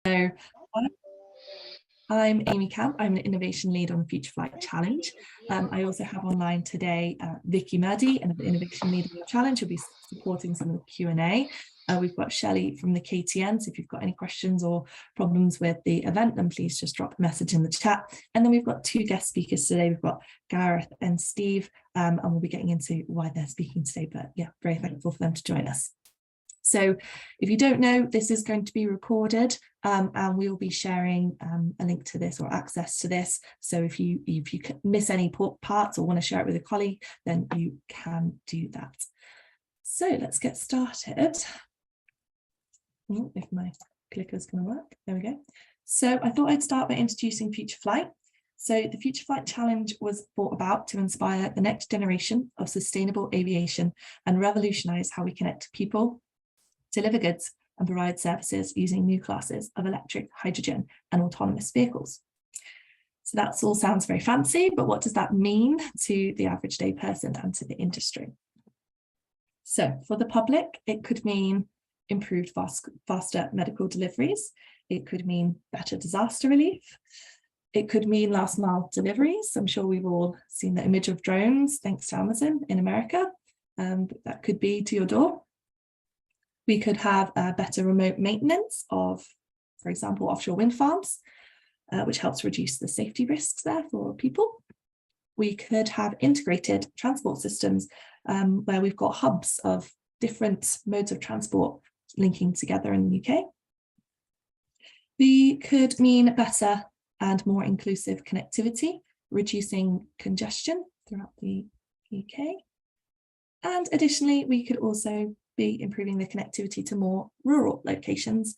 So I'm Amy Camp. I'm an innovation lead on the Future Flight Challenge. I also have online today Vicky Murdy, and the innovation lead on the challenge will be supporting some of the Q&A. We've got Shelley from the KTN, so if you've got any questions or problems with the event, then please just drop a message in the chat. And then we've got two guest speakers today. We've got Gareth and Steve, and we'll be getting into why they're speaking today, but yeah, very thankful for them to join us. So if you don't know, this is going to be recorded, and we will be sharing a link to this or access to this. So if you miss any parts or want to share it with a colleague, then you can do that. So let's get started. If my clicker is going to work, there we go. So I thought I'd start by introducing Future Flight. So the Future Flight Challenge was brought about to inspire the next generation of sustainable aviation and revolutionize how we connect people, deliver goods and provide services using new classes of electric, hydrogen and autonomous vehicles. So that all sounds very fancy, but what does that mean to the average day person and to the industry? So for the public, it could mean improved faster medical deliveries. It could mean better disaster relief. It could mean last mile deliveries. I'm sure we've all seen the image of drones, thanks to Amazon in America. That could be to your door. We could have better remote maintenance of, for example, offshore wind farms, which helps reduce the safety risks there for people. We could have integrated transport systems where we've got hubs of different modes of transport linking together in the UK. We could mean better and more inclusive connectivity, reducing congestion throughout the UK. And additionally, we could also be improving the connectivity to more rural locations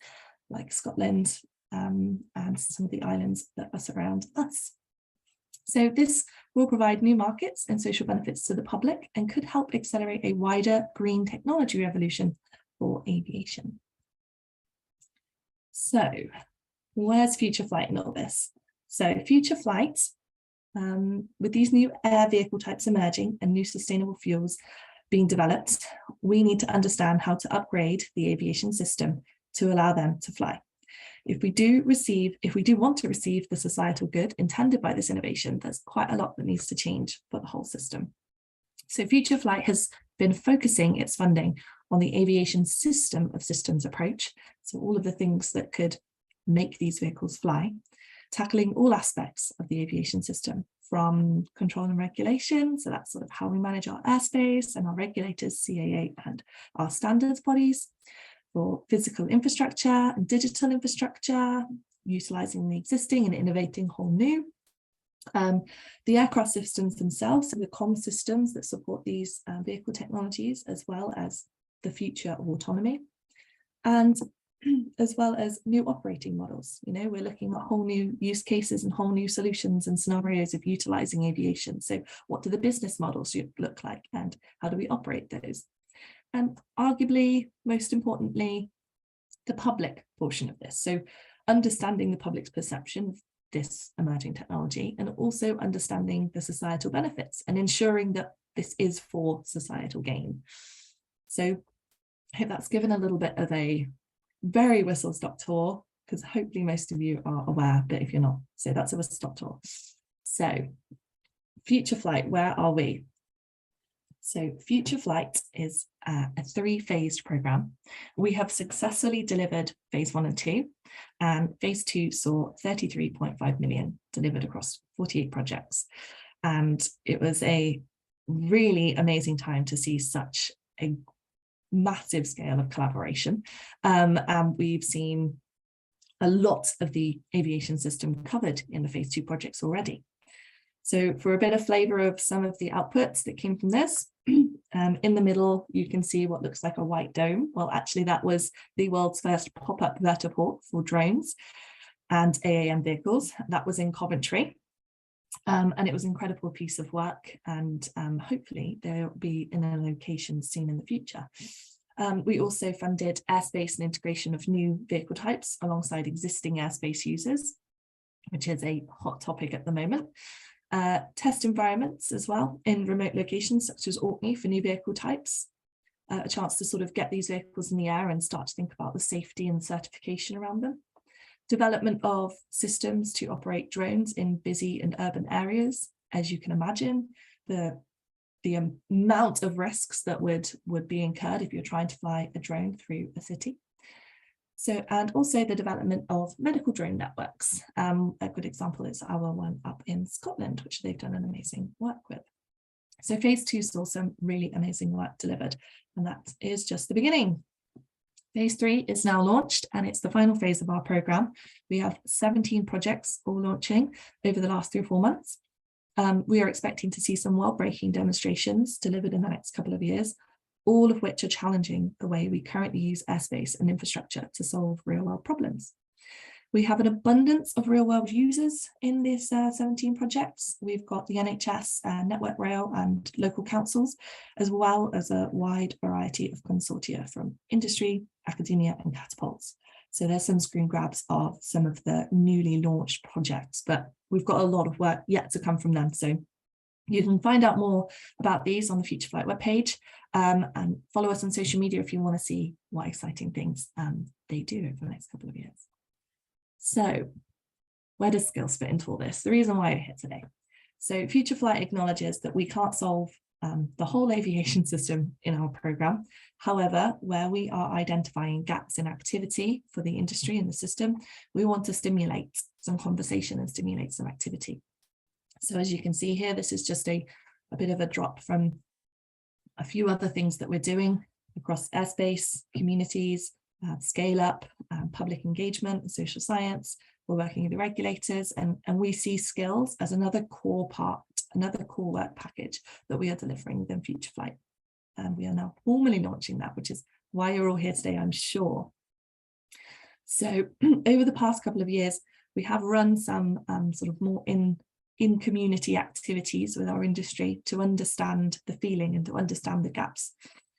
like Scotland and some of the islands that are surround us. So this will provide new markets and social benefits to the public and could help accelerate a wider green technology revolution for aviation. So where's Future Flight in all this? So Future Flight, with these new air vehicle types emerging and new sustainable fuels being developed, we need to understand how to upgrade the aviation system to allow them to fly. If we do want to receive the societal good intended by this innovation, there's quite a lot that needs to change for the whole system. So Future Flight has been focusing its funding on the aviation system of systems approach. So all of the things that could make these vehicles fly, tackling all aspects of the aviation system, from control and regulation, so that's sort of how we manage our airspace and our regulators, CAA and our standards bodies, for physical infrastructure and digital infrastructure, utilising the existing and innovating whole new. The aircraft systems themselves, so the comm systems that support these vehicle technologies, as well as the future of autonomy, and as well as new operating models. You know, we're looking at whole new use cases and whole new solutions and scenarios of utilising aviation. So what do the business models look like and how do we operate those? And arguably, most importantly, the public portion of this. So understanding the public's perception of this emerging technology and also understanding the societal benefits and ensuring that this is for societal gain. So I hope that's given a little bit of a very whistle-stop tour, because hopefully most of you are aware, but if you're not, so that's a whistle-stop tour. So Future Flight, where are we? So Future Flight is a three-phased programme. We have successfully delivered phase 1 and 2, and phase 2 saw 33.5 million delivered across 48 projects. And it was a really amazing time to see such a massive scale of collaboration. And we've seen a lot of the aviation system covered in the phase 2 projects already. So for a bit of flavour of some of the outputs that came from this, in the middle, you can see what looks like a white dome. Well, actually, that was the world's first pop-up vertiport for drones and AAM vehicles. That was in Coventry. And it was an incredible piece of work, and hopefully there will be in a location seen in the future. We also funded airspace and integration of new vehicle types alongside existing airspace users, which is a hot topic at the moment. Test environments as well in remote locations such as Orkney for new vehicle types. A chance to sort of get these vehicles in the air and start to think about the safety and certification around them. Development of systems to operate drones in busy and urban areas. As you can imagine, the amount of risks that would be incurred if you're trying to fly a drone through a city. So, and also the development of medical drone networks. A good example is our one up in Scotland, which they've done an amazing work with. So phase 2 saw some really amazing work delivered, and that is just the beginning. Phase 3 is now launched, and it's the final phase of our programme. We have 17 projects all launching over the last 3 or 4 months. We are expecting to see some world-breaking demonstrations delivered in the next couple of years, all of which are challenging the way we currently use airspace and infrastructure to solve real-world problems. We have an abundance of real-world users in these 17 projects. We've got the NHS, Network Rail and local councils, as well as a wide variety of consortia from industry, academia and catapults. So there's some screen grabs of some of the newly launched projects, but we've got a lot of work yet to come from them. So you can find out more about these on the Future Flight webpage, and follow us on social media if you want to see what exciting things they do over the next couple of years. So where does skills fit into all this? The reason why we're here today. So Future Flight acknowledges that we can't solve the whole aviation system in our programme. However, where we are identifying gaps in activity for the industry and the system, we want to stimulate some conversation and stimulate some activity. So as you can see here, this is just a bit of a drop from a few other things that we're doing across airspace, communities, scale up, public engagement, and social science. We're working with the regulators, and we see skills as another core part, another core work package that we are delivering within Future Flight. And we are now formally launching that, which is why you're all here today, I'm sure. So over the past couple of years, we have run some sort of more in community activities with our industry to understand the feeling and to understand the gaps.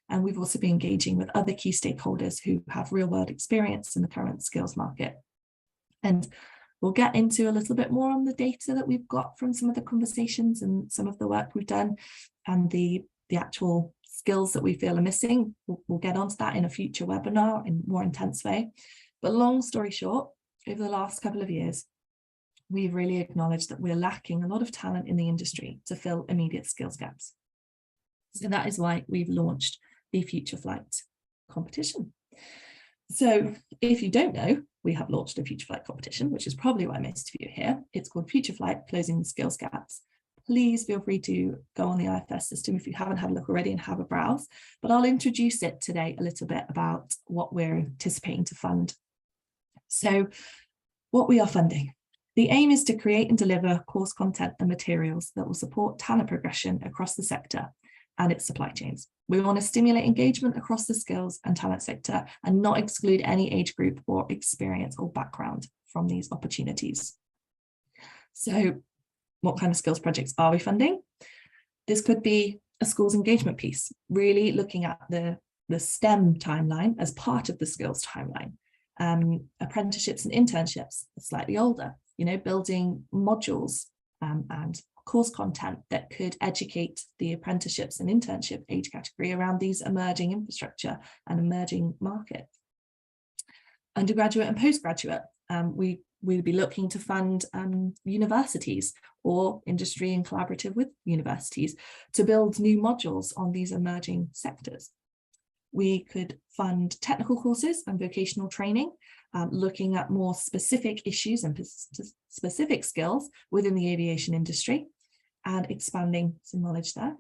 And we've also been engaging with other key stakeholders who have real world experience in the current skills market. And we'll get into a little bit more on the data that we've got from some of the conversations and some of the work we've done and the actual skills that we feel are missing. We'll get onto that in a future webinar in more intense way. But long story short, over the last couple of years, we've really acknowledged that we're lacking a lot of talent in the industry to fill immediate skills gaps. So that is why we've launched the Future Flight competition. So if you don't know, we have launched a Future Flight competition, which is probably why most of you are here. It's called Future Flight Closing the Skills Gaps. Please feel free to go on the IFS system if you haven't had a look already and have a browse, but I'll introduce it today a little bit about what we're anticipating to fund. So what we are funding. The aim is to create and deliver course content and materials that will support talent progression across the sector and its supply chains. We want to stimulate engagement across the skills and talent sector and not exclude any age group or experience or background from these opportunities. So what kind of skills projects are we funding? This could be a schools engagement piece, really looking at the STEM timeline as part of the skills timeline. Apprenticeships and internships are slightly older, building modules and course content that could educate the apprenticeships and internship age category around these emerging infrastructure and emerging markets. Undergraduate and postgraduate, we'll be looking to fund universities or industry and collaborative with universities to build new modules on these emerging sectors. We could fund technical courses and vocational training, looking at more specific issues and specific skills within the aviation industry and expanding some knowledge there.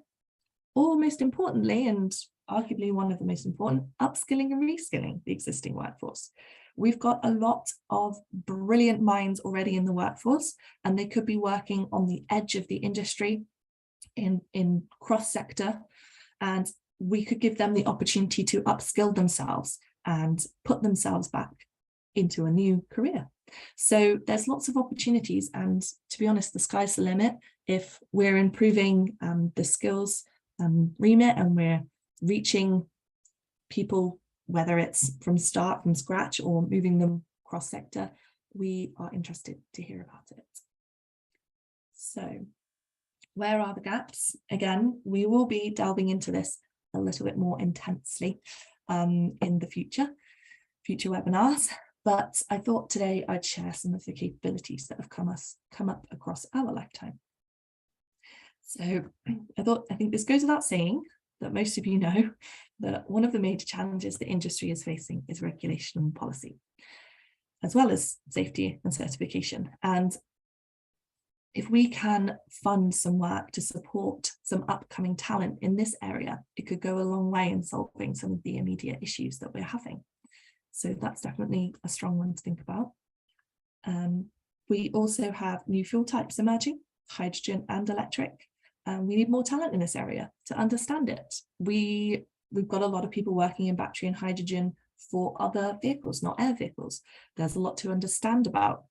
Or most importantly, and arguably one of the most important, upskilling and reskilling the existing workforce. We've got a lot of brilliant minds already in the workforce, and they could be working on the edge of the industry in cross-sector, and we could give them the opportunity to upskill themselves and put themselves back into a new career. So there's lots of opportunities, and to be honest, the sky's the limit if we're improving the skills remit and we're reaching people, whether it's from scratch or moving them cross sector. We are interested to hear about it. So where are the gaps? Again, we will be delving into this a little bit more intensely in the future webinars. But I thought today I'd share some of the capabilities that have come up across our lifetime. So I think this goes without saying that most of you know that one of the major challenges the industry is facing is regulation and policy, as well as safety and certification. And if we can fund some work to support some upcoming talent in this area, it could go a long way in solving some of the immediate issues that we're having. So that's definitely a strong one to think about. We also have new fuel types emerging, hydrogen and electric. We need more talent in this area to understand it. We've got a lot of people working in battery and hydrogen for other vehicles, not air vehicles. There's a lot to understand about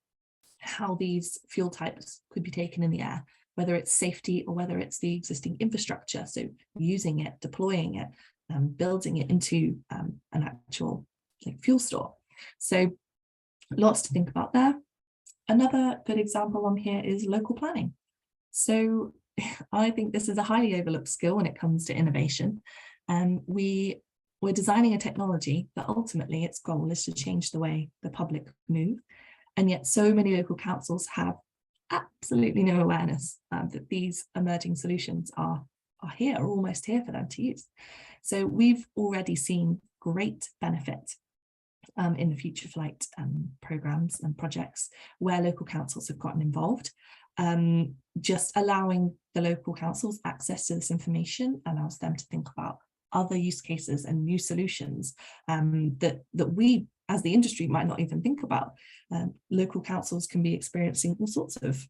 how these fuel types could be taken in the air, whether it's safety or whether it's the existing infrastructure. So using it, deploying it, building it into an actual fuel store. So lots to think about there. Another good example on here is local planning. So I think this is a highly overlooked skill when it comes to innovation. We're designing a technology that ultimately its goal is to change the way the public move. And yet so many local councils have absolutely no awareness that these emerging solutions are here, or almost here for them to use. So we've already seen great benefit in the Future Flight programs and projects where local councils have gotten involved. Just allowing the local councils access to this information allows them to think about other use cases and new solutions that we as the industry might not even think about. Local councils can be experiencing all sorts of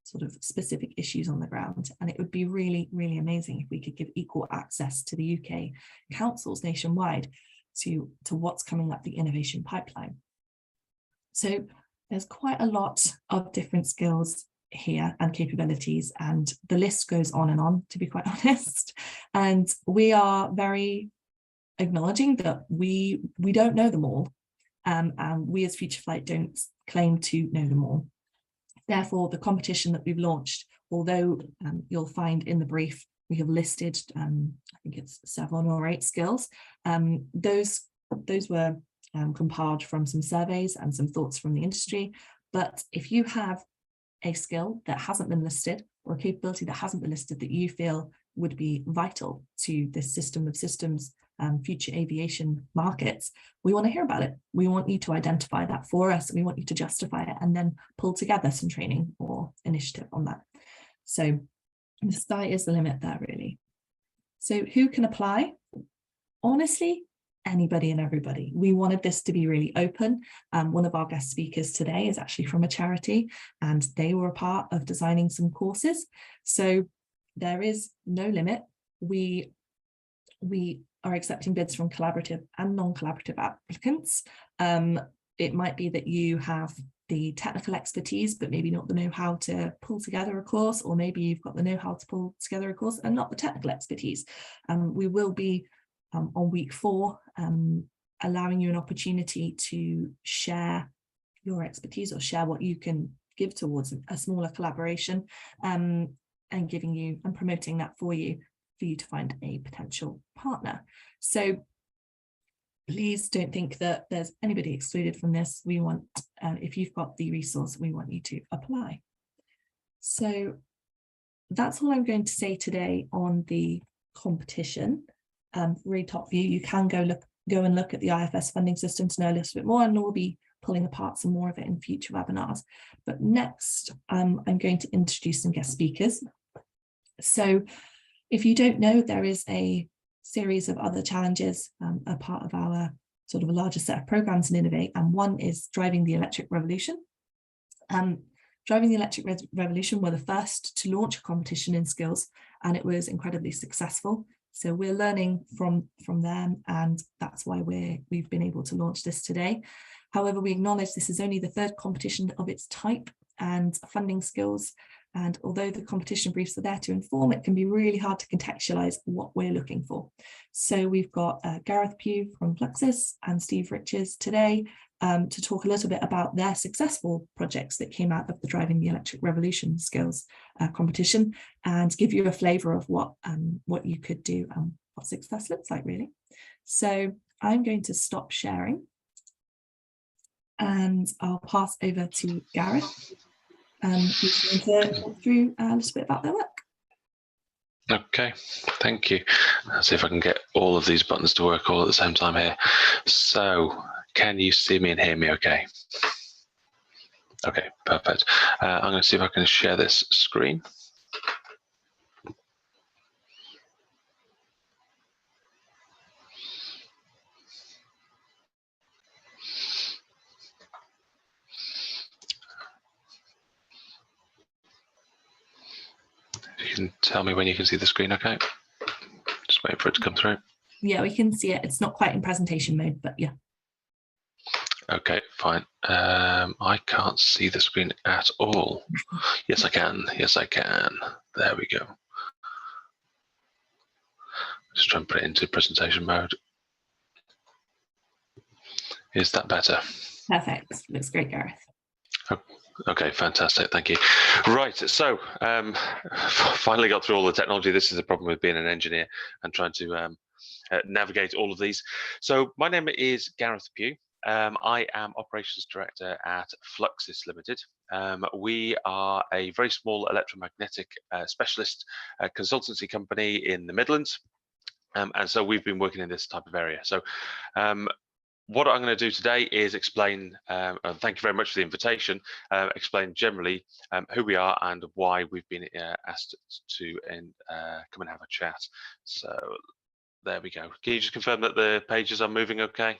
sort of specific issues on the ground, and it would be really, really amazing if we could give equal access to the UK councils nationwide to what's coming up the innovation pipeline. So there's quite a lot of different skills here and capabilities, and the list goes on, to be quite honest. And we are very acknowledging that we don't know them all, and we as Future Flight don't claim to know them all. Therefore, the competition that we've launched, although you'll find in the brief we have listed, I think it's 7 or 8 skills, those were compiled from some surveys and some thoughts from the industry. But if you have a skill that hasn't been listed, or a capability that hasn't been listed that you feel would be vital to this system of systems, future aviation markets, we want to hear about it. We want you to identify that for us. We want you to justify it and then pull together some training or initiative on that. So the sky is the limit there, really. So who can apply? Honestly, anybody and everybody. We wanted this to be really open. One of our guest speakers today is actually from a charity, and they were a part of designing some courses. So there is no limit. We are accepting bids from collaborative and non-collaborative applicants. It might be that you have the technical expertise, but maybe not the know-how to pull together a course, or maybe you've got the know-how to pull together a course and not the technical expertise. We will be on week 4, allowing you an opportunity to share your expertise or share what you can give towards a smaller collaboration, and giving you and promoting that for you to find a potential partner. So please don't think that there's anybody excluded from this. We want, if you've got the resource, we want you to apply. So that's all I'm going to say today on the competition. Really top view, you can go and look at the IFS funding system to know a little bit more, and we'll be pulling apart some more of it in future webinars. But next, I'm going to introduce some guest speakers. So if you don't know, there is a series of other challenges, a part of our sort of a larger set of programs in Innovate, and one is Driving the Electric Revolution. Driving the Electric Revolution were the first to launch a competition in skills, and it was incredibly successful. So we're learning from them, and that's why we've been able to launch this today. However, we acknowledge this is only the 3rd competition of its type and funding skills. And although the competition briefs are there to inform, it can be really hard to contextualize what we're looking for. So we've got Gareth Pugh from Fluxus and Steve Riches today to talk a little bit about their successful projects that came out of the Driving the Electric Revolution skills competition, and give you a flavour of what you could do and what success looks like, really. So I'm going to stop sharing. and I'll pass over to Gareth, who's going to walk through a little bit about their work. Okay, thank you. Let's see if I can get all of these buttons to work all at the same time here. So, can you see me and hear me okay? Okay, perfect. I'm going to see if I can share this screen. You can tell me when you can see the screen, okay? Just wait for it to come through. Yeah, we can see it. It's not quite in presentation mode, but yeah. Okay, fine. I can't see the screen at all. Yes, I can. Yes, I can. There we go. Just try and put it into presentation mode. Is that better? Perfect. Looks great, Gareth. Okay, fantastic. Thank you. Right, so finally got through all the technology. This is the problem with being an engineer and trying to navigate all of these. So my name is Gareth Pugh. I am Operations Director at Fluxys Limited. We are a very small electromagnetic specialist consultancy company in the Midlands. And so we've been working in this type of area. So what I'm going to do today is explain, and thank you very much for the invitation, explain generally who we are and why we've been asked to come and have a chat. So there we go. Can you just confirm that the pages are moving okay?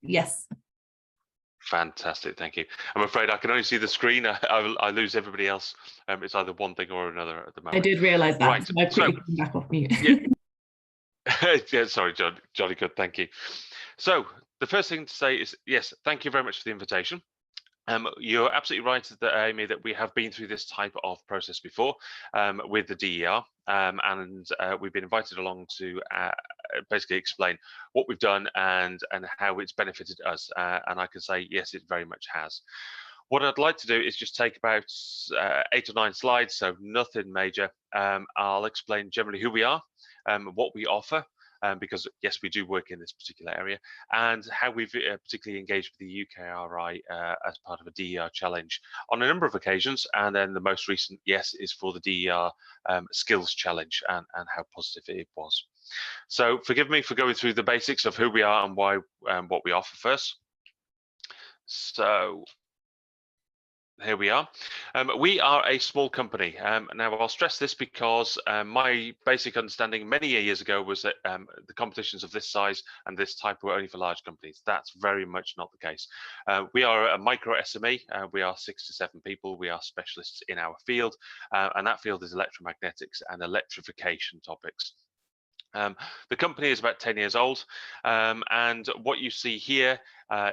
Yes. Fantastic, thank you. I'm afraid I can only see the screen. I lose everybody else. It's either one thing or another at the moment. I did realise that. Right. So I put you back off mute. Yeah. Yeah, sorry, jolly good, thank you. So the first thing to say is, yes, thank you very much for the invitation. You're absolutely right, Amy, that we have been through this type of process before with the DER, and we've been invited along to basically explain what we've done and how it's benefited us. And I can say, yes, it very much has. What I'd like to do is just take about 8 or 9 slides, so nothing major. I'll explain generally who we are, what we offer, because yes, we do work in this particular area, and how we've particularly engaged with the UKRI as part of a DER challenge on a number of occasions, and then the most recent, yes, is for the DER skills challenge and how positive it was. So forgive me for going through the basics of who we are and why what we offer first. So here we are. We are a small company. Now, I'll stress this because my basic understanding many years ago was that the competitions of this size and this type were only for large companies. That's very much not the case. We are a micro SME. We are 6 to 7 people. We are specialists in our field, and that field is electromagnetics and electrification topics. The company is about 10 years old, and what you see here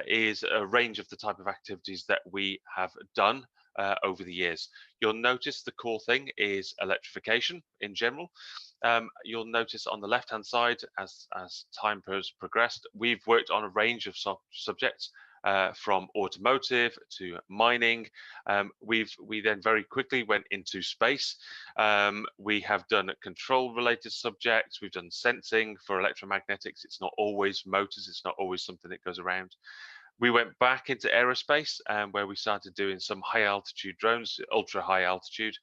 is a range of the type of activities that we have done over the years. You'll notice the core thing is electrification in general. You'll notice on the left-hand side, as time has progressed, we've worked on a range of subjects. From automotive to mining. We then very quickly went into space. We have done control related subjects. We've done sensing for electromagnetics. It's not always motors. It's not always something that goes around. We went back into aerospace where we started doing some high altitude drones, ultra high altitude.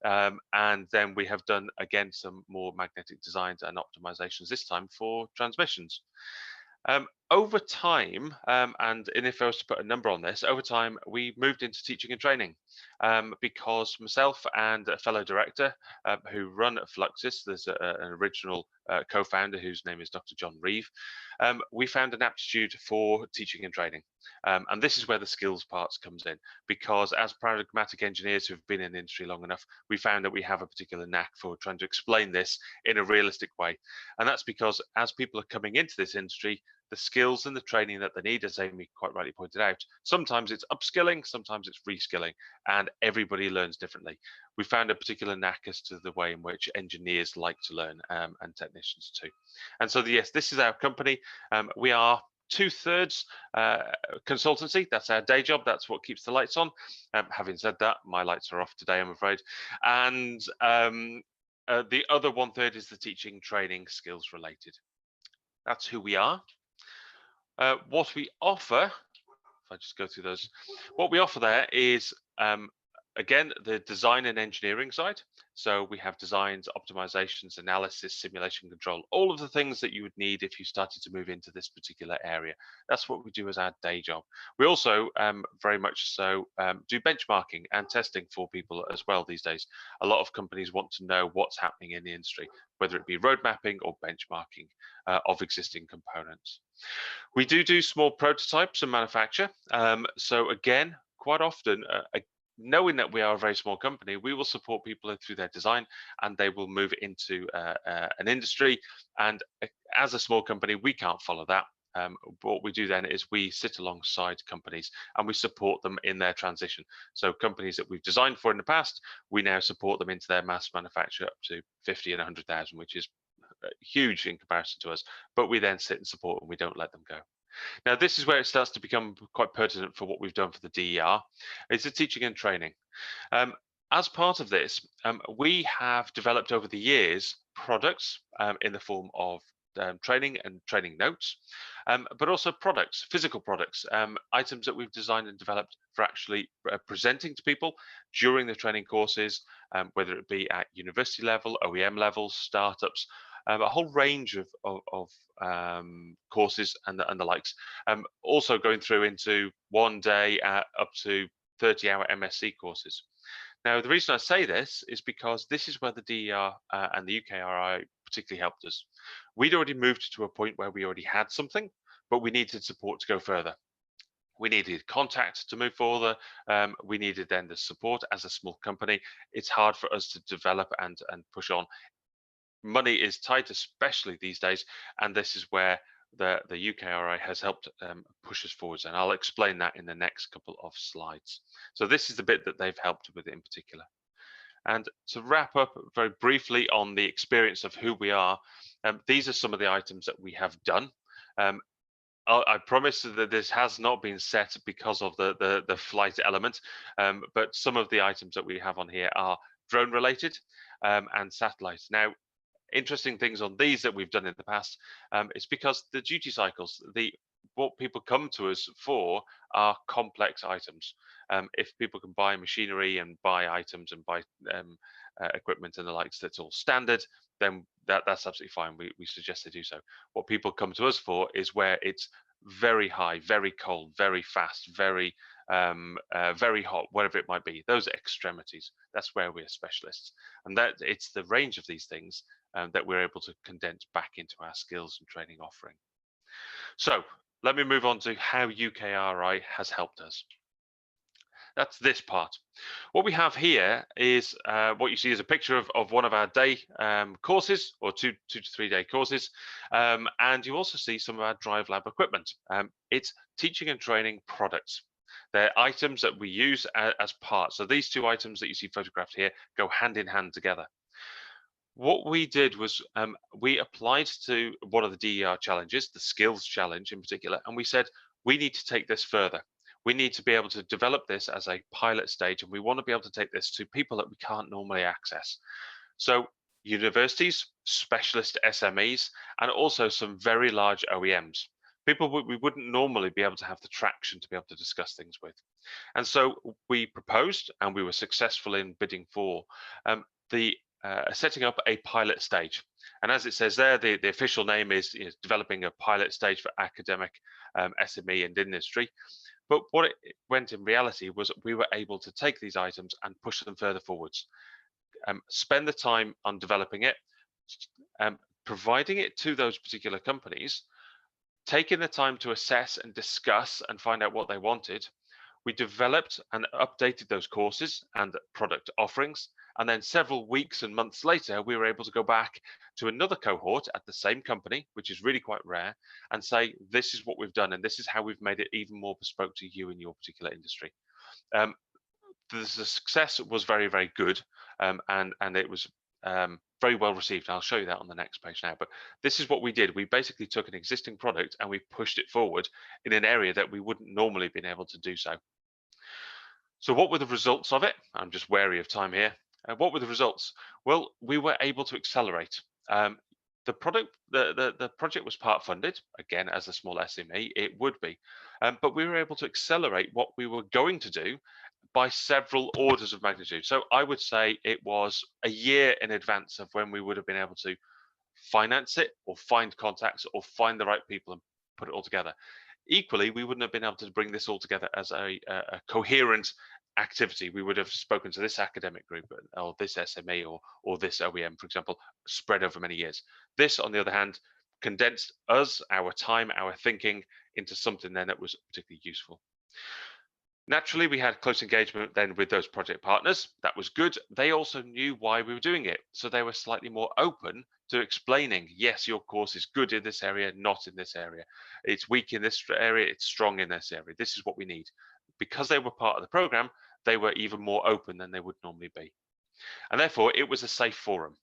And then we have done, again, some more magnetic designs and optimizations, this time for transmissions. Over time, and if I was to put a number on this, over time, we moved into teaching and training because myself and a fellow director who run Fluxys, there's an original co-founder whose name is Dr. John Reeve, we found an aptitude for teaching and training. And this is where the skills parts comes in, because as pragmatic engineers who've been in the industry long enough, we found that we have a particular knack for trying to explain this in a realistic way. And that's because as people are coming into this industry, the skills and the training that they need, as Amy quite rightly pointed out, sometimes it's upskilling, sometimes it's reskilling, and everybody learns differently. We found a particular knack as to the way in which engineers like to learn, and technicians too. And so, yes, this is our company. We are 2/3 consultancy. That's our day job. That's what keeps the lights on. Having said that, my lights are off today, I'm afraid. And the other 1/3 is the teaching, training, skills related. That's who we are. What we offer, if I just go through those, what we offer there is again the design and engineering side. So we have designs, optimizations, analysis, simulation control, all of the things that you would need if you started to move into this particular area. That's what we do as our day job. We also very much so do benchmarking and testing for people as well these days. A lot of companies want to know what's happening in the industry, whether it be road mapping or benchmarking of existing components. We do small prototypes and manufacture. So again, quite often, knowing that we are a very small company, we will support people through their design, and they will move into an industry. And as a small company, we can't follow that. What we do then is we sit alongside companies and we support them in their transition. So companies that we've designed for in the past, we now support them into their mass manufacture up to 50 and 100,000, which is huge in comparison to us, but we then sit and support and we don't let them go. Now, this is where it starts to become quite pertinent for what we've done for the DER, is the teaching and training. As part of this, we have developed over the years products in the form of training and training notes, but also products, physical products, items that we've designed and developed for actually presenting to people during the training courses, whether it be at university level, OEM levels, startups, a whole range of courses and the likes. Also going through into 1 day up to 30-hour MSc courses. Now, the reason I say this is because this is where the DER and the UKRI particularly helped us. We'd already moved to a point where we already had something, but we needed support to go further. We needed contact to move further. We needed then the support as a small company. It's hard for us to develop and push on. Money is tight, especially these days, and this is where the UKRI has helped push us forwards, and I'll explain that in the next couple of slides. So this is the bit that they've helped with in particular. And to wrap up very briefly on the experience of who we are, these are some of the items that we have done. I promise that this has not been set because of the flight element, but some of the items that we have on here are drone related and satellites. Now, interesting things on these that we've done in the past is because the duty cycles, what people come to us for are complex items. If people can buy machinery and buy items and buy equipment and the likes that's all standard, then that's absolutely fine. We suggest they do so. What people come to us for is where it's very high, very cold, very fast, very hot, whatever it might be. Those extremities, that's where we're specialists, and that it's the range of these things that we're able to condense back into our skills and training offering. So let me move on to how UKRI has helped us. That's this part. What we have here is what you see is a picture of one of our day courses, or two to 3 day courses, and you also see some of our Drive Lab equipment. It's teaching and training products. They're items that we use as parts. So these two items that you see photographed here go hand in hand together. What we did was we applied to one of the DER challenges, the skills challenge in particular, and we said, we need to take this further. We need to be able to develop this as a pilot stage, and we want to be able to take this to people that we can't normally access. So universities, specialist SMEs, and also some very large OEMs, people we wouldn't normally be able to have the traction to be able to discuss things with. And so we proposed, and we were successful in bidding for setting up a pilot stage. And as it says there, the official name is developing a pilot stage for academic, SME and industry. But what it went in reality was we were able to take these items and push them further forwards, spend the time on developing it, providing it to those particular companies, taking the time to assess and discuss and find out what they wanted. We developed and updated those courses and product offerings. And then several weeks and months later, we were able to go back to another cohort at the same company, which is really quite rare, and say, this is what we've done, and this is how we've made it even more bespoke to you in your particular industry. The success was very, very good, and it was very well received. I'll show you that on the next page now. But this is what we did. We basically took an existing product and we pushed it forward in an area that we wouldn't normally been able to do so. So what were the results of it? I'm just wary of time here. What were the results? Well, we were able to accelerate. The project was part funded. Again, as a small SME, it would be, but we were able to accelerate what we were going to do by several orders of magnitude. So I would say it was a year in advance of when we would have been able to finance it, or find contacts, or find the right people and put it all together. Equally, we wouldn't have been able to bring this all together as a coherent activity. We would have spoken to this academic group, or this SME, or this OEM, for example, spread over many years. This, on the other hand, condensed us, our time, our thinking into something then that was particularly useful. Naturally, we had close engagement then with those project partners. That was good. They also knew why we were doing it. So they were slightly more open to explaining, yes, your course is good in this area, not in this area. It's weak in this area, it's strong in this area. This is what we need. Because they were part of the program, they were even more open than they would normally be. And therefore, it was a safe forum.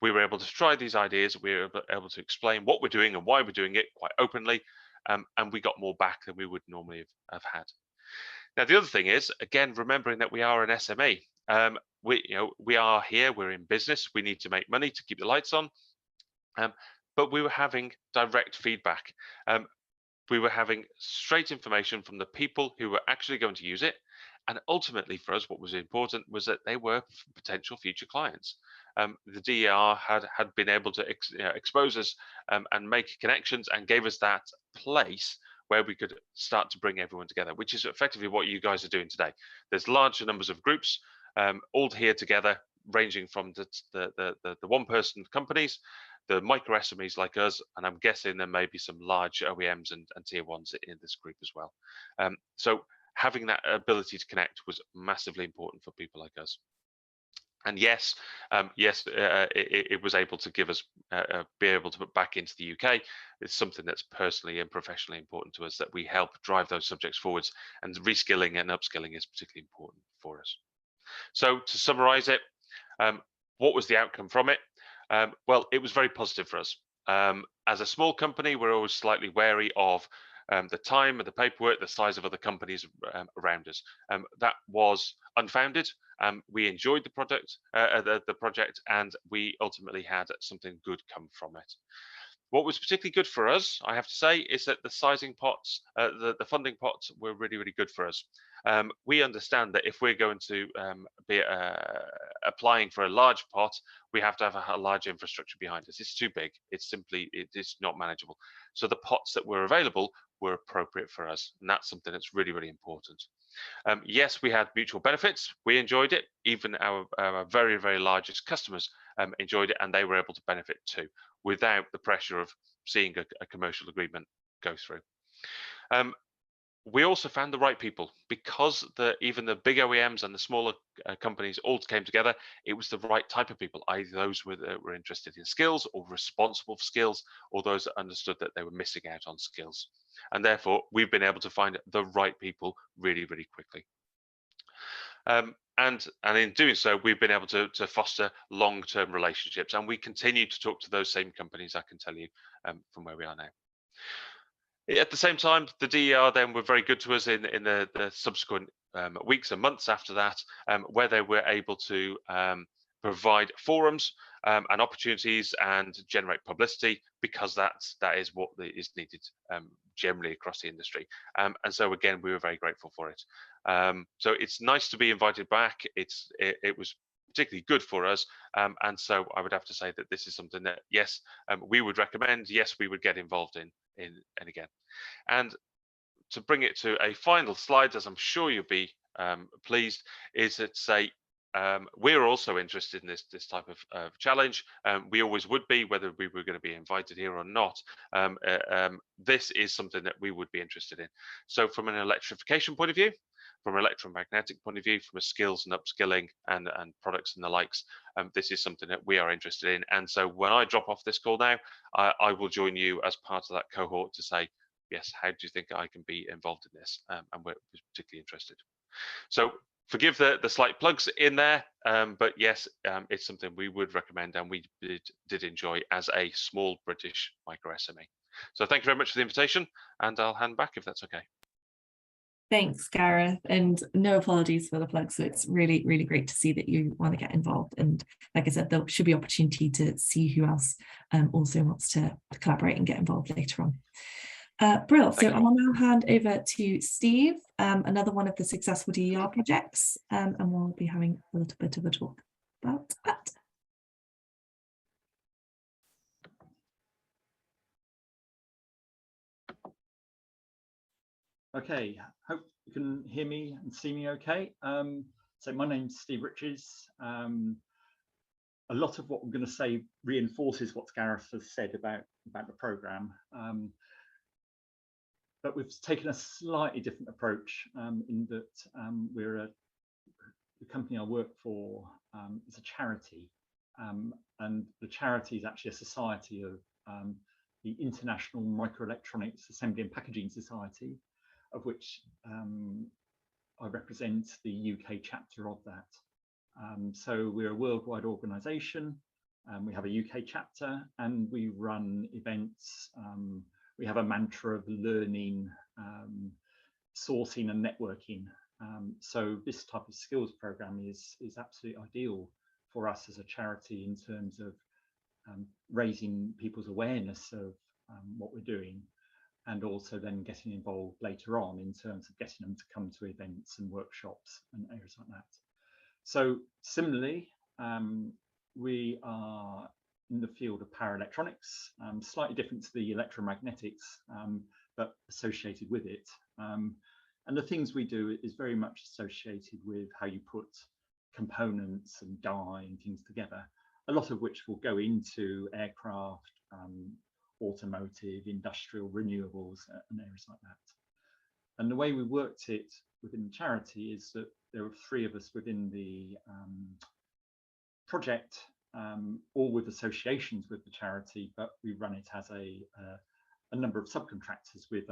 We were able to try these ideas. We were able to explain what we're doing and why we're doing it quite openly. And we got more back than we would normally have had. Now, the other thing is, again, remembering that we are an SME. We are here, we're in business, we need to make money to keep the lights on. But we were having direct feedback. We were having straight information from the people who were actually going to use it. And ultimately for us, what was important was that they were potential future clients. The DER had been able to expose us and make connections, and gave us that place where we could start to bring everyone together, which is effectively what you guys are doing today. There's larger numbers of groups all here together, ranging from the one-person companies, the micro SMEs like us, and I'm guessing there may be some large OEMs and tier ones in this group as well. So having that ability to connect was massively important for people like us. And yes, it was able to give us be able to put back into the UK. It's something that's personally and professionally important to us, that we help drive those subjects forwards, and reskilling and upskilling is particularly important for us. So to summarize it, what was the outcome from it? Well, it was very positive for us. As a small company, we're always slightly wary of the time of the paperwork, the size of other companies around us. That was unfounded. We enjoyed the project, and we ultimately had something good come from it. What was particularly good for us, I have to say, is that the sizing pots, the funding pots, were really, really good for us. We understand that if we're going to be applying for a large pot, we have to have a large infrastructure behind us. It's too big. It's not manageable. So the pots that were available were appropriate for us, and that's something that's really, really important. Yes, we had mutual benefits. We enjoyed it. Even our very, very largest customers enjoyed it, and they were able to benefit too, without the pressure of seeing a commercial agreement go through. We also found the right people, because even the big OEMs and the smaller companies all came together. It was the right type of people, either those that were interested in skills, or responsible for skills, or those that understood that they were missing out on skills. And therefore, we've been able to find the right people really, really quickly. And in doing so, we've been able to foster long-term relationships, and we continue to talk to those same companies, I can tell you, from where we are now. At the same time, the DER then were very good to us in the subsequent weeks and months after that, where they were able to provide forums and opportunities and generate publicity, because that is what is needed generally across the industry. And so again, we were very grateful for it. So it's nice to be invited back. It was particularly good for us, and so I would have to say that this is something that, yes, we would recommend. Yes, we would get involved in and again. And to bring it to a final slide, as I'm sure you'll be pleased, is to say we're also interested in this type of challenge. We always would be, whether we were going to be invited here or not. This is something that we would be interested in. So from an electrification point of view, from an electromagnetic point of view, from a skills and upskilling and products and the likes, this is something that we are interested in. And so when I drop off this call now, I will join you as part of that cohort to say, yes, how do you think I can be involved in this? And we're particularly interested. So forgive the slight plugs in there, but yes, it's something we would recommend, and we did enjoy as a small British micro SME. So thank you very much for the invitation, and I'll hand back if that's okay. Thanks, Gareth, and no apologies for the plug. So it's really, really great to see that you want to get involved. And like I said, there should be opportunity to see who else also wants to collaborate and get involved later on. Brill. So I'll now hand over to Steve, another one of the successful DER projects, and we'll be having a little bit of a talk about that. Okay, hope you can hear me and see me okay. So my name's Steve Riches. A lot of what I'm going to say reinforces what Gareth has said about the programme. But we've taken a slightly different approach in that the company I work for is a charity. And the charity is actually a society of the International Microelectronics Assembly and Packaging Society, of which I represent the UK chapter of that. So we're a worldwide organisation. We have a UK chapter and we run events. We have a mantra of learning, sourcing and networking. So this type of skills programme is absolutely ideal for us as a charity in terms of raising people's awareness of what we're doing, and also then getting involved later on in terms of getting them to come to events and workshops and areas like that. So similarly, we are in the field of power electronics, slightly different to the electromagnetics, but associated with it. And the things we do is very much associated with how you put components and die and things together, a lot of which will go into aircraft, automotive, industrial, renewables, and areas like that. And the way we worked it within the charity is that there were 3 of us within the project, all with associations with the charity, but we run it as a number of subcontractors with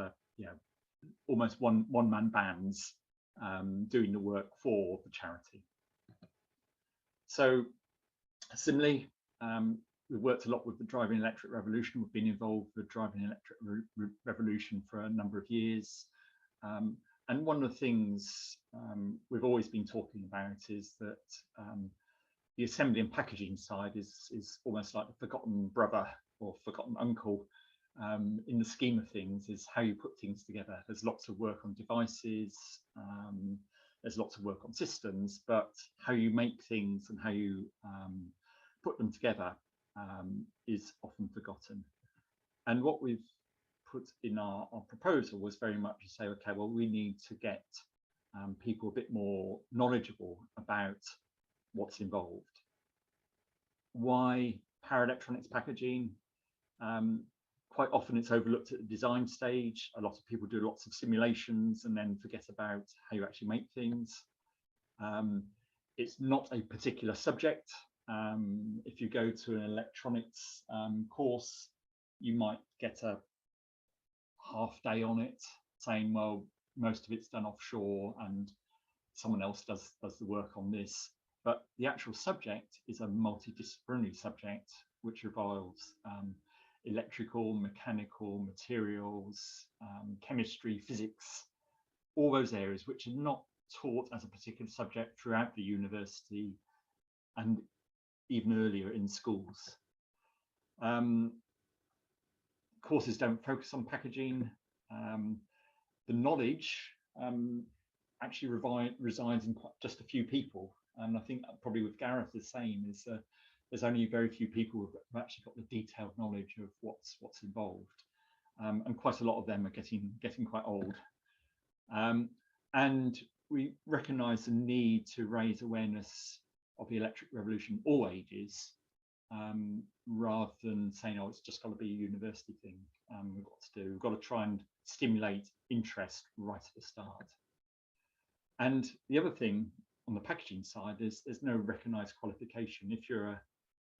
almost one-man bands doing the work for the charity. So similarly, we've worked a lot with the Driving Electric Revolution. We've been involved with the Driving Electric Revolution for a number of years. And one of the things we've always been talking about is that the assembly and packaging side is almost like the forgotten brother or forgotten uncle in the scheme of things, is how you put things together. There's lots of work on devices, there's lots of work on systems, but how you make things and how you put them together is often forgotten. And what we've put in our proposal was very much to say, okay, well, we need to get people a bit more knowledgeable about what's involved. Why power electronics packaging? Quite often it's overlooked at the design stage. A lot of people do lots of simulations and then forget about how you actually make things. It's not a particular subject. If you go to an electronics course, you might get a half day on it, saying, well, most of it's done offshore and someone else does the work on this. But the actual subject is a multidisciplinary subject which involves electrical, mechanical, materials, chemistry, physics, all those areas which are not taught as a particular subject throughout the university and even earlier in schools. Courses don't focus on packaging. The knowledge actually resides in just a few people. And I think probably with Gareth the same is there's only very few people who've actually got the detailed knowledge of what's involved, and quite a lot of them are getting quite old. And we recognise the need to raise awareness of the electric revolution, all ages, rather than saying, oh, it's just got to be a university thing. We've got to try and stimulate interest right at the start. And the other thing on the packaging side is there's no recognised qualification. If you're an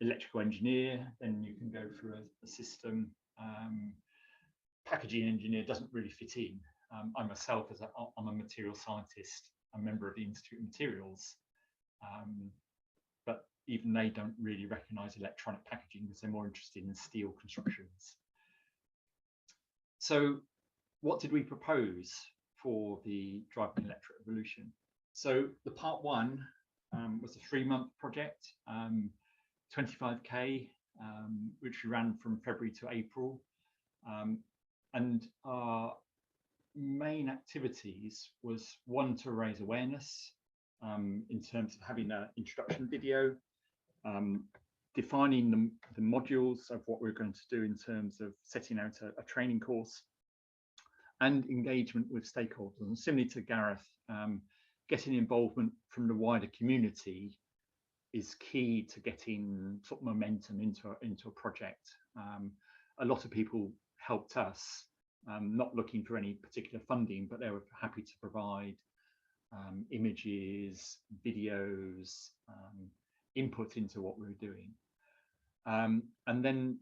electrical engineer, then you can go through a system. Packaging engineer doesn't really fit in. I myself, I'm a material scientist, a member of the Institute of Materials, but even they don't really recognise electronic packaging because they're more interested in steel constructions. So what did we propose for the Driving Electric Revolution. So the part one was a 3-month project, 25k, which we ran from February to April. And our main activities was one, to raise awareness in terms of having an introduction video, defining the modules of what we're going to do in terms of setting out a training course, and engagement with stakeholders. And similarly to Gareth, getting involvement from the wider community is key to getting sort of momentum into a project. A lot of people helped us, not looking for any particular funding, but they were happy to provide images, videos, input into what we were doing. And then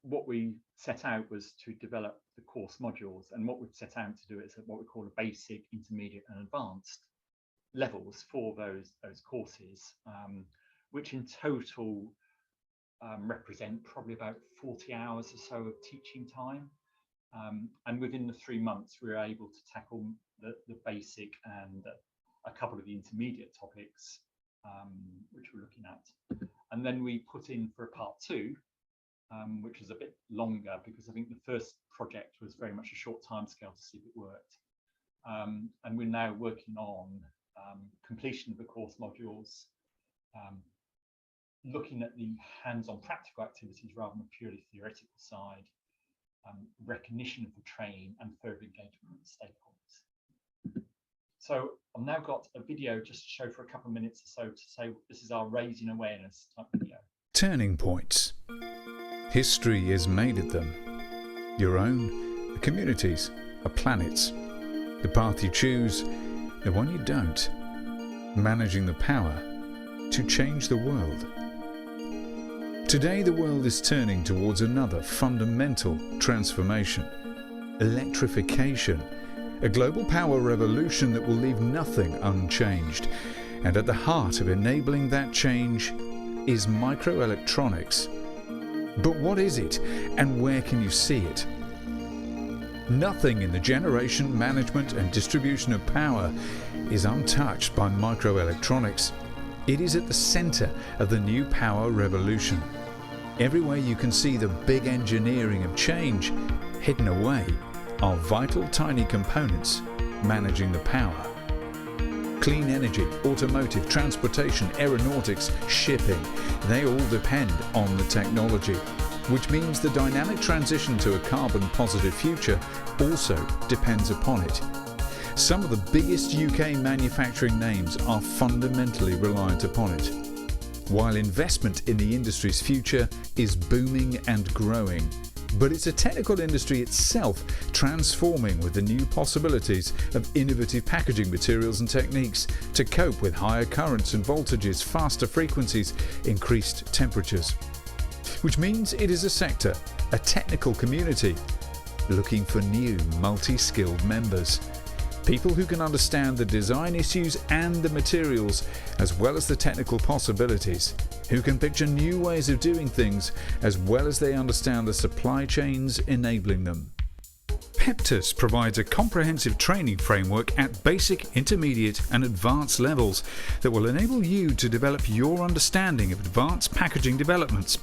what we set out was to develop the course modules, and what we've set out to do is what we call a basic, intermediate and advanced levels for those courses, which in total represent probably about 40 hours or so of teaching time. And within the 3 months, we were able to tackle the basic and a couple of the intermediate topics, which we're looking at. And then we put in for a part two, which was a bit longer, because I think the first project was very much a short timescale to see if it worked. And we're now working on completion of the course modules, looking at the hands-on practical activities rather than the purely theoretical side, recognition of the training, and further engagement with stakeholders. So I've now got a video just to show for a couple of minutes or so to say this is our raising awareness type video. Turning points. History is made of them. Your own, the communities, the planets. The path you choose, the one you don't. Managing the power to change the world. Today the world is turning towards another fundamental transformation. Electrification. A global power revolution that will leave nothing unchanged. And at the heart of enabling that change is microelectronics. But what is it, and where can you see it? Nothing in the generation, management and distribution of power is untouched by microelectronics. It is at the center of the new power revolution. Everywhere you can see the big engineering of change, hidden away are vital tiny components managing the power. Clean energy, automotive, transportation, aeronautics, shipping, they all depend on the technology, which means the dynamic transition to a carbon positive future also depends upon it. Some of the biggest UK manufacturing names are fundamentally reliant upon it. While investment in the industry's future is booming and growing, but it's a technical industry itself transforming with the new possibilities of innovative packaging materials and techniques to cope with higher currents and voltages, faster frequencies, increased temperatures. Which means it is a sector, a technical community, looking for new multi-skilled members. People who can understand the design issues and the materials, as well as the technical possibilities, who can picture new ways of doing things, as well as they understand the supply chains enabling them. Peptus provides a comprehensive training framework at basic, intermediate and advanced levels that will enable you to develop your understanding of advanced packaging developments.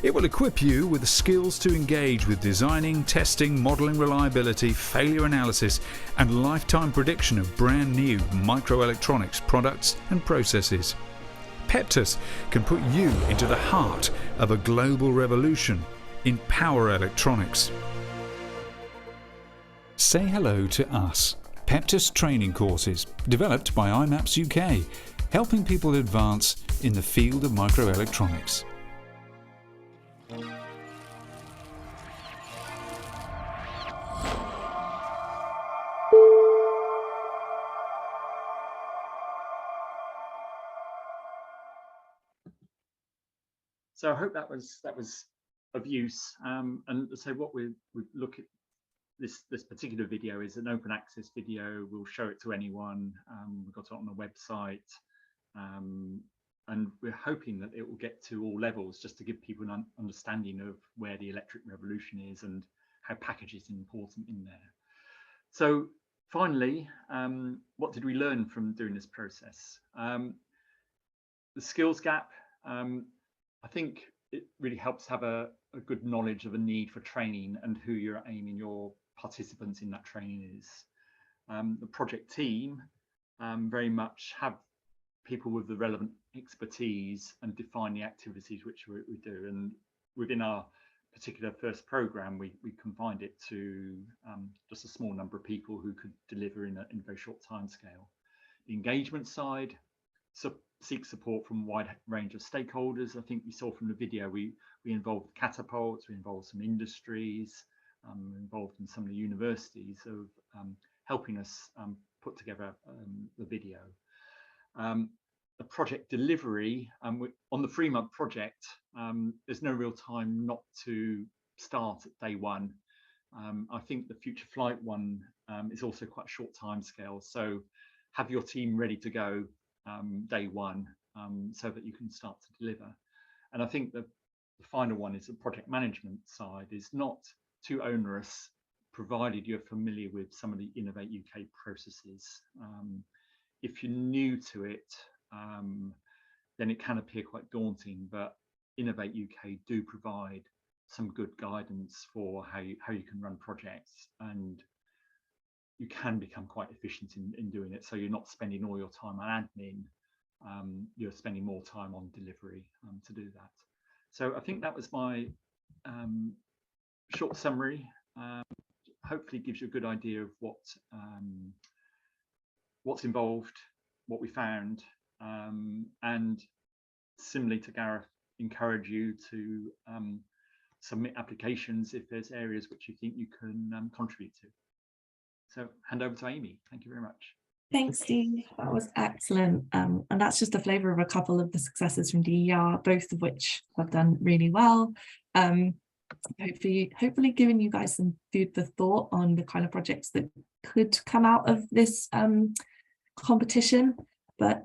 It will equip you with the skills to engage with designing, testing, modelling reliability, failure analysis and lifetime prediction of brand new microelectronics products and processes. Peptus can put you into the heart of a global revolution in power electronics. Say hello to us, Peptus training courses, developed by IMAPS UK, helping people advance in the field of microelectronics. So I hope that was of use. And so what we look at this particular video is an open access video. We'll show it to anyone. We've got it on the website, and we're hoping that it will get to all levels, just to give people an understanding of where the electric revolution is and how packaging is important in there. So finally, what did we learn from doing this process? The skills gap, I think it really helps have a good knowledge of a need for training and who you're aiming your participants in that training is. The project team very much have people with the relevant expertise and define the activities which we do. And within our particular first program, we confined it to just a small number of people who could deliver in a very short time scale. The engagement side, seek support from a wide range of stakeholders. I think we saw from the video, we involved catapults, we involved some industries, involved in some of the universities of helping us put together the video. The project delivery, on the 3-month project, there's no real time not to start at day one. I think the Future Flight one is also quite a short time scale. So have your team ready to go day one so that you can start to deliver. And I think the final one is the project management side is not too onerous, provided you're familiar with some of the Innovate UK processes. If you're new to it, then it can appear quite daunting, but Innovate UK do provide some good guidance for how you can run projects, and you can become quite efficient in doing it. So you're not spending all your time on admin, you're spending more time on delivery to do that. So I think that was my short summary. Hopefully gives you a good idea of what's involved, what we found, and similarly to Gareth, encourage you to submit applications if there's areas which you think you can contribute to. So hand over to Amy. Thank you very much. Thanks, Steve. That was excellent. And that's just a flavour of a couple of the successes from DER, both of which have done really well. Hopefully giving you guys some food for thought on the kind of projects that could come out of this competition. But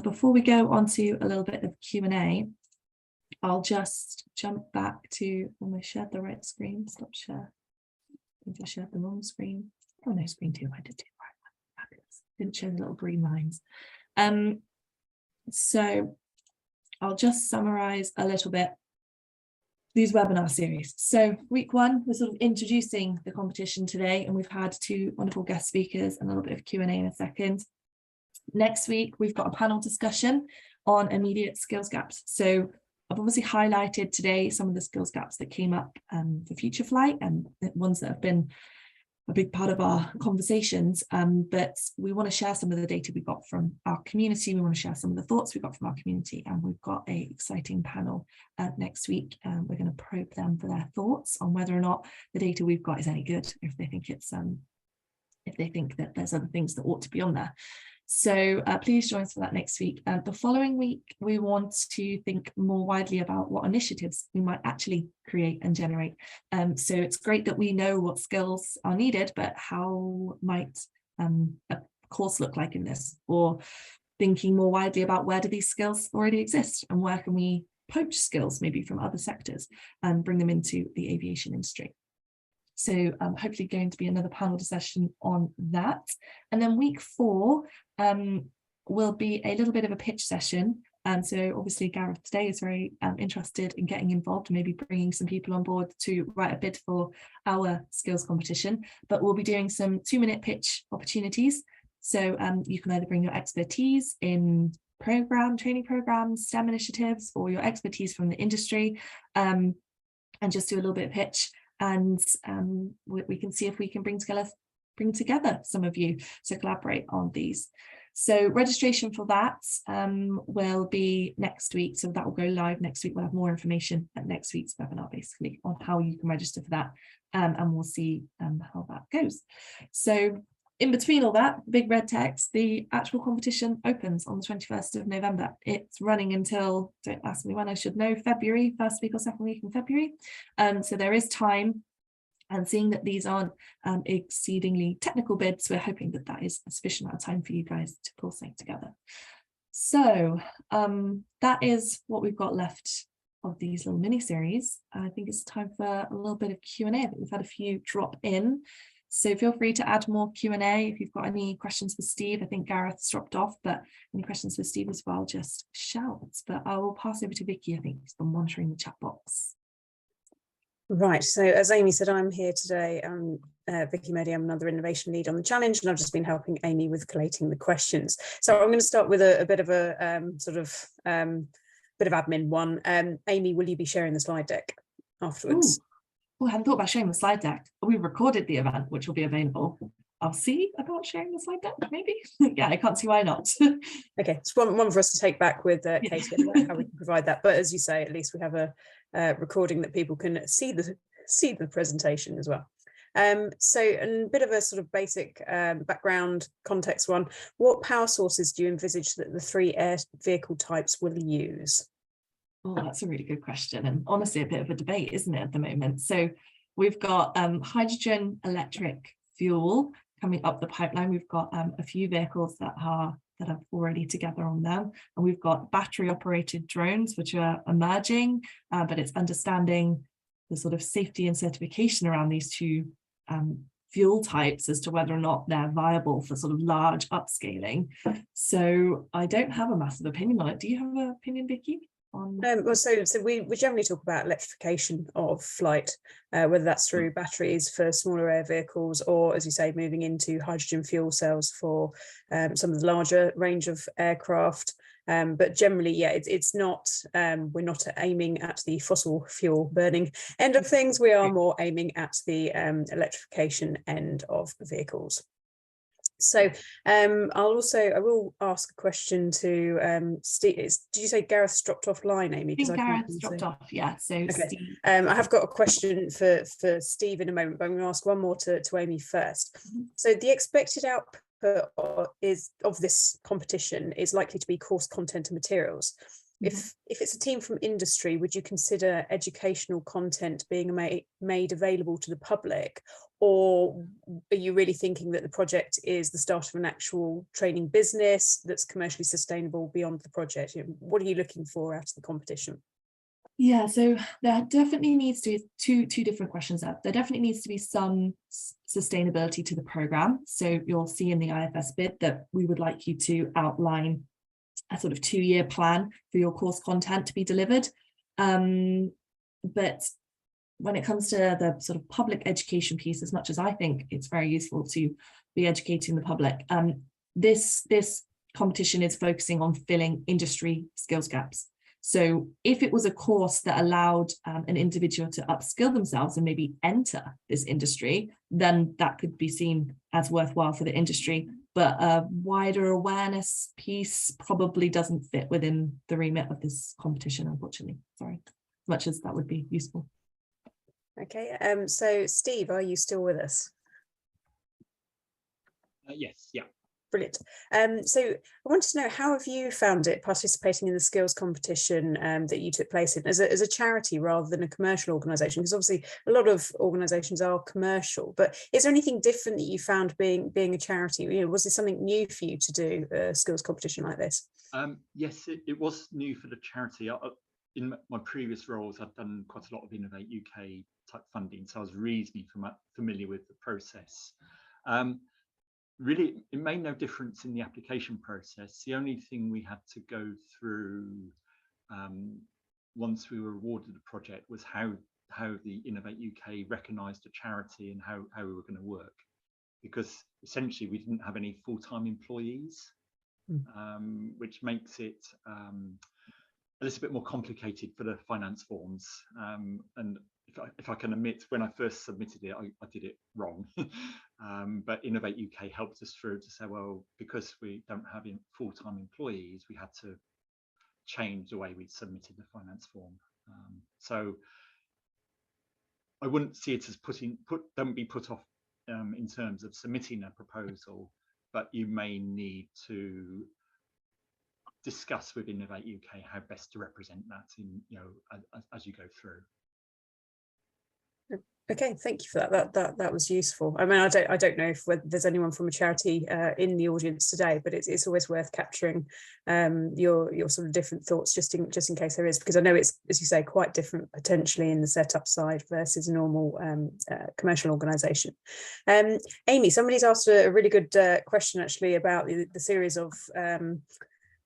before we go on to a little bit of Q&A, I'll just jump back to when I shared the right screen. Stop share. I think I shared the wrong screen. Oh no, screen 2. I did do right. Fabulous. Didn't show the little green lines. So I'll just summarize a little bit these webinar series. So week 1, we're sort of introducing the competition today, and we've had 2 wonderful guest speakers and a little bit of Q&A in a second. Next week, we've got a panel discussion on immediate skills gaps. So I've obviously highlighted today some of the skills gaps that came up for Future Flight and the ones that have been a big part of our conversations, but we want to share some of the data we got from our community. We want to share some of the thoughts we got from our community, and we've got an exciting panel next week. We're going to probe them for their thoughts on whether or not the data we've got is any good, if they think it's if they think that there's other things that ought to be on there. So please join us for that next week. The following week, we want to think more widely about what initiatives we might actually create and generate. So it's great that we know what skills are needed, but how might a course look like in this? Or thinking more widely about where do these skills already exist, and where can we poach skills maybe from other sectors and bring them into the aviation industry. So hopefully going to be another panel discussion on that. And then week 4 will be a little bit of a pitch session. So obviously Gareth today is very interested in getting involved, maybe bringing some people on board to write a bid for our skills competition. But we'll be doing some 2-minute pitch opportunities. So you can either bring your expertise in training programs, STEM initiatives, or your expertise from the industry, and just do a little bit of pitch. And we can see if we can bring together some of you to collaborate on these. So registration for that will be next week. So that will go live next week. We'll have more information at next week's webinar, basically, on how you can register for that. And we'll see how that goes. So in between all that, big red text, the actual competition opens on the 21st of November. It's running until, don't ask me when, I should know, February, first week or second week in February. So there is time. And seeing that these aren't exceedingly technical bids, we're hoping that that is a sufficient amount of time for you guys to pull something together. So that is what we've got left of these little mini series. I think it's time for a little bit of Q&A. I think we've had a few drop in. So feel free to add more Q&A if you've got any questions for Steve. I think Gareth's dropped off, but any questions for Steve as well, just shout. But I will pass over to Vicky. I think she's been monitoring the chat box. Right, so as Amy said, I'm here today. I'm Vicky Modi, I'm another innovation lead on the challenge, and I've just been helping Amy with collating the questions. So I'm going to start with a bit of a bit of admin one. Amy, will you be sharing the slide deck afterwards? Oh, I hadn't thought about sharing the slide deck. We recorded the event, which will be available. I'll see about sharing the slide deck, maybe. Yeah, I can't see why not. Okay, it's one for us to take back with Katie about how we can provide that. But as you say, at least we have a recording that people can see the presentation as well. So a bit of a sort of basic background context one. What power sources do you envisage that the 3 air vehicle types will use? Oh, that's a really good question, and honestly a bit of a debate, isn't it, at the moment? So we've got hydrogen electric fuel coming up the pipeline. We've got a few vehicles that are already together on them, and we've got battery operated drones which are emerging, but it's understanding the sort of safety and certification around these two fuel types as to whether or not they're viable for sort of large upscaling. So I don't have a massive opinion on it. Do you have an opinion, Vicky? Well, so we generally talk about electrification of flight, whether that's through batteries for smaller air vehicles, or, as you say, moving into hydrogen fuel cells for some of the larger range of aircraft. But generally, yeah, it's not, we're not aiming at the fossil fuel burning end of things. We are more aiming at the electrification end of vehicles. So I will ask a question to Steve. Did you say Gareth's dropped off line, Amy? I think Gareth's dropped off, yeah. So okay. Steve. I have got a question for Steve in a moment, but I'm going to ask one more to Amy first. So the expected output of this competition is likely to be course content and materials. If it's a team from industry, would you consider educational content being made available to the public, or are you really thinking that the project is the start of an actual training business that's commercially sustainable beyond the project? What are you looking for out of the competition? Yeah, so there definitely needs to be two different questions there. There definitely needs to be some sustainability to the programme. So you'll see in the IFS bid that we would like you to outline a sort of 2-year plan for your course content to be delivered. But when it comes to the sort of public education piece, as much as I think it's very useful to be educating the public, this competition is focusing on filling industry skills gaps. So if it was a course that allowed an individual to upskill themselves and maybe enter this industry, then that could be seen as worthwhile for the industry. But a wider awareness piece probably doesn't fit within the remit of this competition, unfortunately. Sorry, as much as that would be useful. Okay, so Steve, are you still with us? Yes, yeah. Brilliant. So I wanted to know, how have you found it participating in the skills competition that you took place in as a charity rather than a commercial organisation? Because obviously a lot of organisations are commercial, but is there anything different that you found being a charity? Was there something new for you to do a skills competition like this? Yes, it was new for the charity. In my previous roles, I've done quite a lot of Innovate UK type funding, so I was reasonably familiar with the process. Really, it made no difference in the application process. The only thing we had to go through once we were awarded the project was how the Innovate UK recognised a charity and how we were going to work, because essentially we didn't have any full-time employees, which makes it a little bit more complicated for the finance forms. And if I can admit, when I first submitted it, I did it wrong. But Innovate UK helped us through to say, well, because we don't have full-time employees, we had to change the way we submitted the finance form. So I wouldn't see it as don't be put off in terms of submitting a proposal, but you may need to discuss with Innovate UK how best to represent that in, as you go through. Okay, thank you for that. That was useful. I mean, I don't know if there's anyone from a charity in the audience today, but it's always worth capturing your sort of different thoughts just in case there is, because I know it's, as you say, quite different potentially in the setup side versus a normal commercial organisation. Amy, somebody's asked a really good question actually about the series of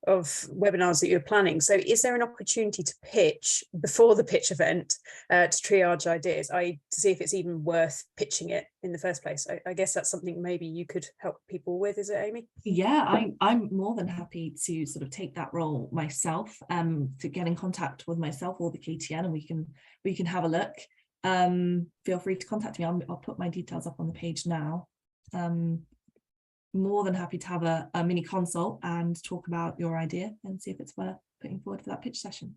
webinars that you're planning. So is there an opportunity to pitch before the pitch event to triage ideas, to see if it's even worth pitching it in the first place? I guess that's something maybe you could help people with, is it, Amy? Yeah, I'm more than happy to sort of take that role myself, to get in contact with myself or the KTN, and we can have a look. Feel free to contact me. I'll put my details up on the page now. More than happy to have a mini consult and talk about your idea and see if it's worth putting forward for that pitch session.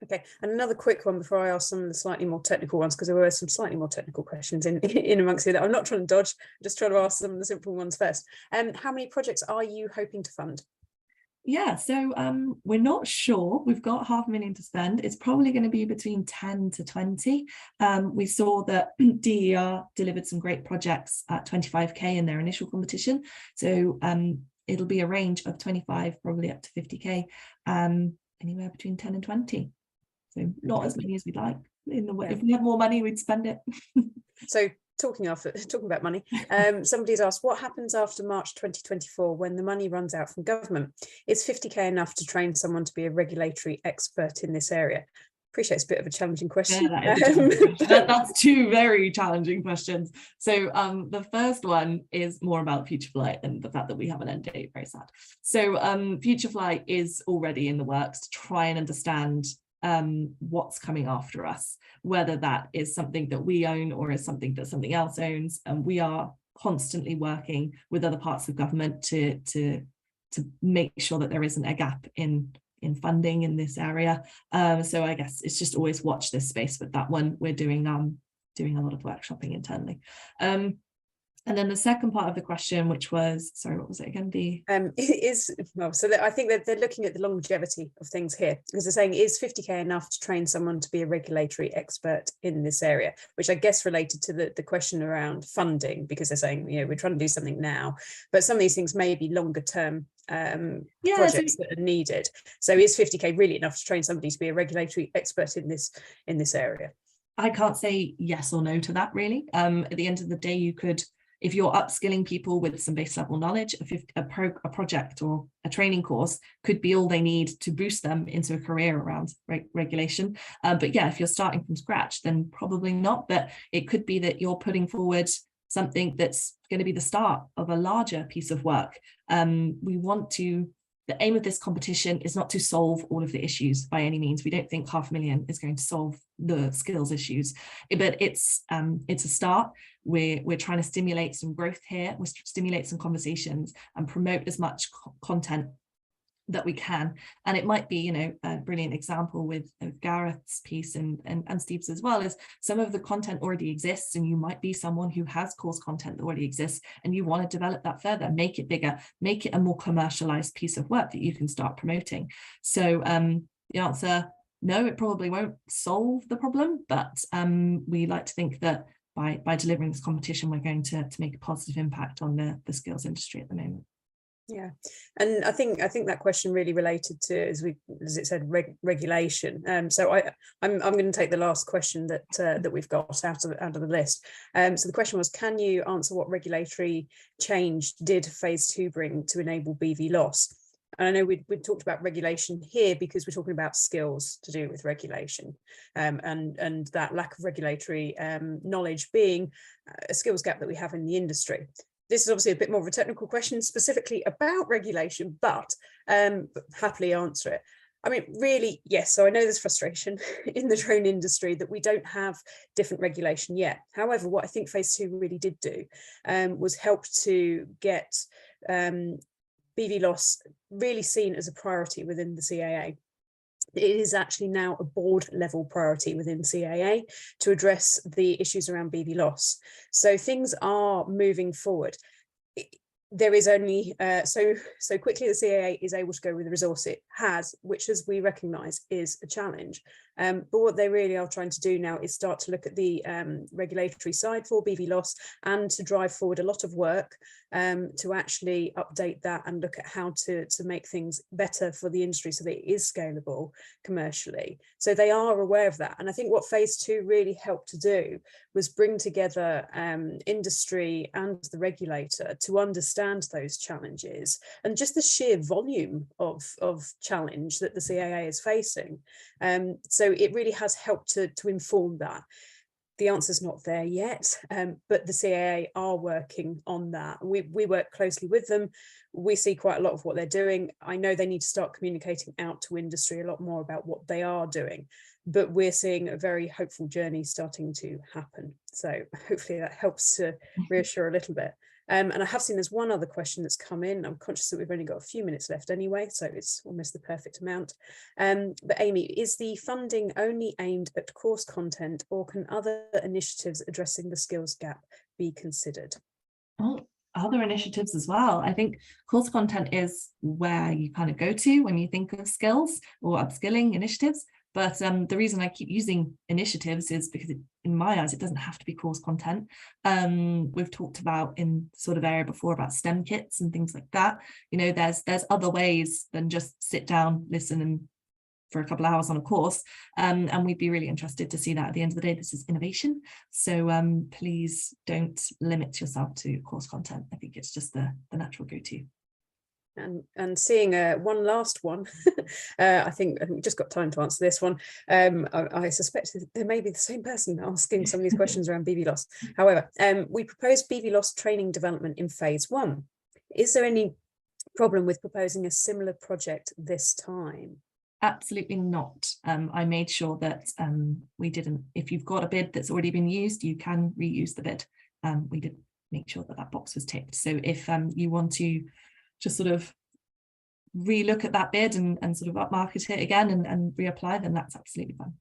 Okay, and another quick one before I ask some of the slightly more technical ones, because there were some slightly more technical questions in amongst here that I'm not trying to dodge. I'm just trying to ask some of the simple ones first. How many projects are you hoping to fund? Yeah, so we're not sure. We've got $500,000 to spend. It's probably going to be between 10 to 20. We saw that DER delivered some great projects at 25k in their initial competition. So it'll be a range of 25, probably up to 50k, anywhere between 10 and 20. So not as many as we'd like. If we had more money, we'd spend it. So talking about money, somebody's asked, what happens after March 2024 when the money runs out from government? Is 50k enough to train someone to be a regulatory expert in this area? Appreciate it's a bit of a challenging question. Yeah, that is a challenging question. That's two very challenging questions. So the first one is more about Future Flight and the fact that we have an end date. Very sad. So Future Flight is already in the works to try and understand what's coming after us, whether that is something that we own or is something that something else owns. And we are constantly working with other parts of government to make sure that there isn't a gap in funding in this area. So I guess it's just always watch this space with that one. We're doing a lot of workshopping internally. And then the second part of the question, which was, sorry, what was it again? I think that they're looking at the longevity of things here, because they're saying, is 50k enough to train someone to be a regulatory expert in this area? Which I guess related to the question around funding, because they're saying, we're trying to do something now, but some of these things may be longer term projects that are needed. So is 50k really enough to train somebody to be a regulatory expert in this area? I can't say yes or no to that, really. At the end of the day, you could, if you're upskilling people with some base level knowledge, a project or a training course could be all they need to boost them into a career around regulation. But yeah, if you're starting from scratch, then probably not. But it could be that you're putting forward something that's going to be the start of a larger piece of work. The aim of this competition is not to solve all of the issues by any means. We don't think $500,000 is going to solve the skills issues, but it's a start. We're trying to stimulate some growth here. We're stimulate some conversations and promote as much content that we can. And it might be, a brilliant example with Gareth's piece and Steve's as well, is some of the content already exists, and you might be someone who has course content that already exists and you want to develop that further, make it bigger, make it a more commercialized piece of work that you can start promoting. So the answer, no, it probably won't solve the problem, but we like to think that by delivering this competition, we're going to make a positive impact on the skills industry at the moment. Yeah, and I think that question really related to, as it said, regulation. So I'm going to take the last question that we've got out of the list. So the question was, can you answer what regulatory change did phase 2 bring to enable BVLOS? And I know we talked about regulation here because we're talking about skills to do with regulation, and that lack of regulatory knowledge being a skills gap that we have in the industry. This is obviously a bit more of a technical question specifically about regulation, but happily answer it. I mean, really, yes. So I know there's frustration in the drone industry that we don't have different regulation yet. However, what I think phase 2 really did do was help to get BVLOS really seen as a priority within the CAA. It is actually now a board level priority within CAA to address the issues around BVLOS. So things are moving forward. There is only so quickly the CAA is able to go with the resource it has, which, as we recognise, is a challenge. But what they really are trying to do now is start to look at the regulatory side for BVLOS and to drive forward a lot of work to actually update that and look at how to make things better for the industry so that it is scalable commercially. So they are aware of that. And I think what phase 2 really helped to do was bring together industry and the regulator to understand those challenges and just the sheer volume of challenge that the CAA is facing. So it really has helped to inform that. The answer's not there yet, but the CAA are working on that. We work closely with them. We see quite a lot of what they're doing. I know they need to start communicating out to industry a lot more about what they are doing, but we're seeing a very hopeful journey starting to happen. So hopefully that helps to reassure a little bit. And I have seen there's one other question that's come in. I'm conscious that we've only got a few minutes left anyway, so it's almost the perfect amount. But Amy, is the funding only aimed at course content, or can other initiatives addressing the skills gap be considered? Oh, other initiatives as well. I think course content is where you kind of go to when you think of skills or upskilling initiatives. But the reason I keep using initiatives is because in my eyes, it doesn't have to be course content. We've talked about in sort of area before about STEM kits and things like that. You know, there's other ways than just sit down, listen and for a couple of hours on a course. And we'd be really interested to see that at the end of the day. This is innovation. So please don't limit yourself to course content. I think it's just the natural go-to. And seeing one last one, I think we've just got time to answer this one. I suspect there may be the same person asking some of these questions around BVLOS. However, we proposed BVLOS training development in phase 1. Is there any problem with proposing a similar project this time? Absolutely not. I made sure that we didn't, if you've got a bid that's already been used, you can reuse the bid. We did make sure that that box was ticked. So if you want to just sort of relook at that bid and sort of upmarket it again and reapply, then that's absolutely fine.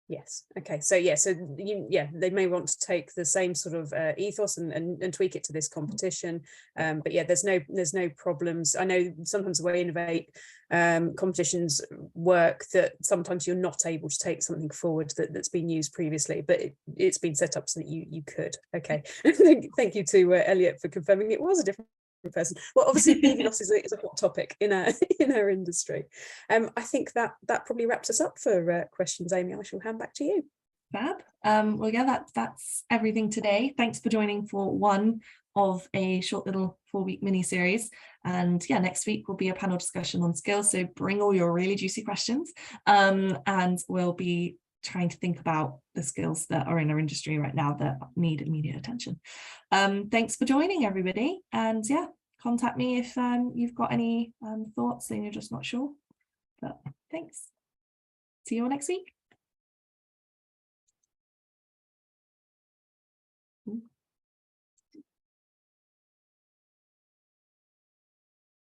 Yes. Okay. So yeah. So they may want to take the same sort of ethos and tweak it to this competition. But yeah, there's no problems. I know sometimes the way Innovate competitions work, that sometimes you're not able to take something forward that's been used previously, but it's been set up so that you could. Okay. Thank you to Elliot for confirming it was a different person. Well, obviously BVLOS is a hot topic in our industry. I think that probably wraps us up for questions. Amy, I shall hand back to you. Fab. Well, yeah, that's everything today. Thanks for joining for one of a short little 4-week mini series. And yeah, next week will be a panel discussion on skills. So bring all your really juicy questions, and we'll be trying to think about the skills that are in our industry right now that need immediate attention. Thanks for joining, everybody. And yeah, contact me if you've got any thoughts and you're just not sure. But thanks. See you all next week.